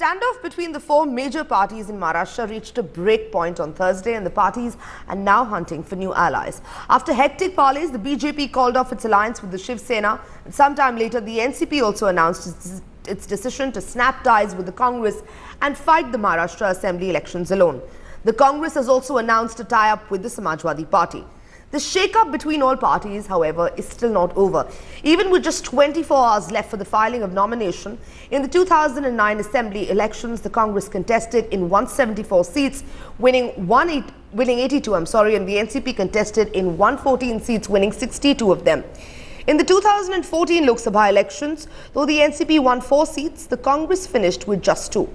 standoff between the four major parties in Maharashtra reached a break point on Thursday, and the parties are now hunting for new allies. After hectic parleys, the BJP called off its alliance with the Shiv Sena, and sometime later the NCP also announced its decision to snap ties with the Congress and fight the Maharashtra Assembly elections alone. The Congress has also announced a tie-up with the Samajwadi Party. The shake-up between all parties, however, is still not over. Even with just 24 hours left for the filing of nomination, in the 2009 Assembly elections, the Congress contested in 174 seats, winning 82, and the NCP contested in 114 seats, winning 62 of them. In the 2014 Lok Sabha elections, though the NCP won 4 seats, the Congress finished with just 2.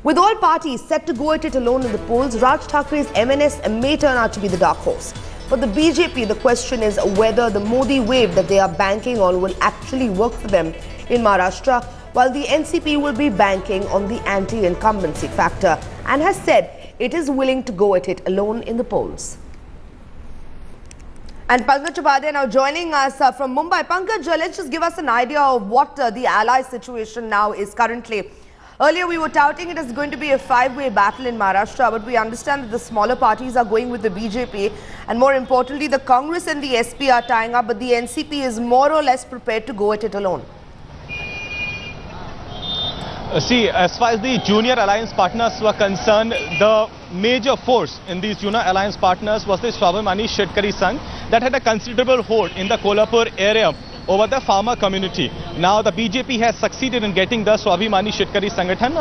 With all parties set to go at it alone in the polls, Raj Thakra's MNS may turn out to be the dark horse. But the BJP, the question is whether the Modi wave that they are banking on will actually work for them in Maharashtra, while the NCP will be banking on the anti-incumbency factor and has said it is willing to go at it alone in the polls. And Pankaj Upadhyay now joining us from Mumbai. Pankaj, let's just give us an idea of what the ally situation now is currently. Earlier, we were touting it as going to be a 5-way battle in Maharashtra, but we understand that the smaller parties are going with the BJP, and more importantly, the Congress and the SP are tying up, but the NCP is more or less prepared to go at it alone. See, as far as the junior alliance partners were concerned, the major force in these junior alliance partners was the Swabhimani Shetkari Sangh that had a considerable hold in the Kolhapur area over the farmer community. Now the BJP has succeeded in getting the Swabhimani Shetkari Sangathan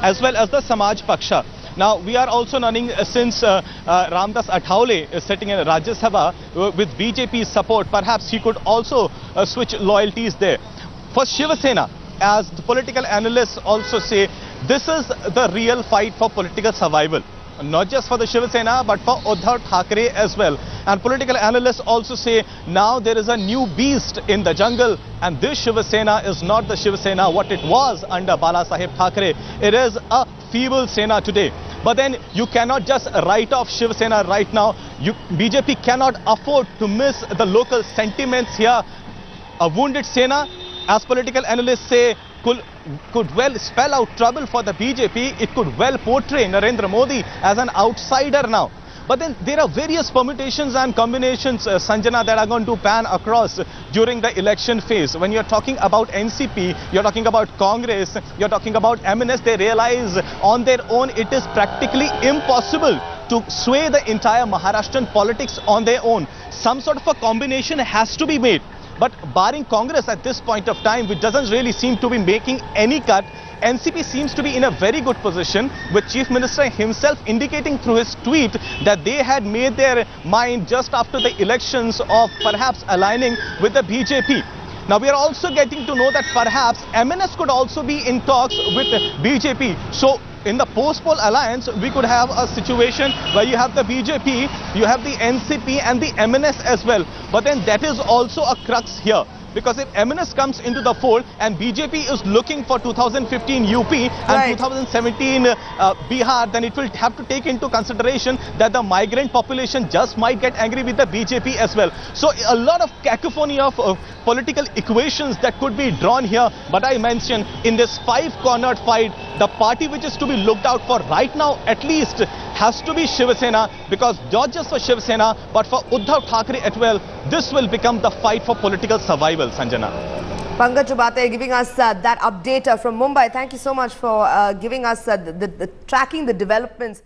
as well as the Samaj Paksha. Now we are also learning since Ramdas Athavale is sitting in Rajya Sabha with BJP's support, perhaps he could also switch loyalties there. For Shiv Sena, as the political analysts also say, this is the real fight for political survival. Not just for the Shiv Sena, but for Uddhav Thackeray as well. And political analysts also say now there is a new beast in the jungle, and this Shiv Sena is not the Shiv Sena what it was under Bala Saheb Thackeray. It is a feeble Sena today. But then you cannot just write off Shiv Sena right now. BJP cannot afford to miss the local sentiments here. A wounded Sena, as political analysts say, could well spell out trouble for the BJP. It could well portray Narendra Modi as an outsider now. But then there are various permutations and combinations, Sanjana, that are going to pan across during the election phase. When you're talking about NCP, you're talking about Congress, you're talking about MNS, they realize on their own it is practically impossible to sway the entire Maharashtrian politics on their own. Some sort of a combination has to be made. But barring Congress at this point of time, which doesn't really seem to be making any cut, NCP seems to be in a very good position, with Chief Minister himself indicating through his tweet that they had made their mind just after the elections of perhaps aligning with the BJP. Now we are also getting to know that perhaps MNS could also be in talks with BJP. So in the post-poll alliance, we could have a situation where you have the BJP, you have the NCP and the MNS as well. But then that is also a crux here. Because if MNS comes into the fold and BJP is looking for 2015 UP and 2017 Bihar, then it will have to take into consideration that the migrant population just might get angry with the BJP as well. So a lot of cacophony of political equations that could be drawn here. But I mentioned in this 5-cornered fight, the party which is to be looked out for right now at least has to be Shiv Sena, because not just for Shiv Sena but for Uddhav Thackeray as well, this will become the fight for political survival, Sanjana. Pankaj Upadhyay giving us that update from Mumbai. Thank you so much for giving us tracking the developments.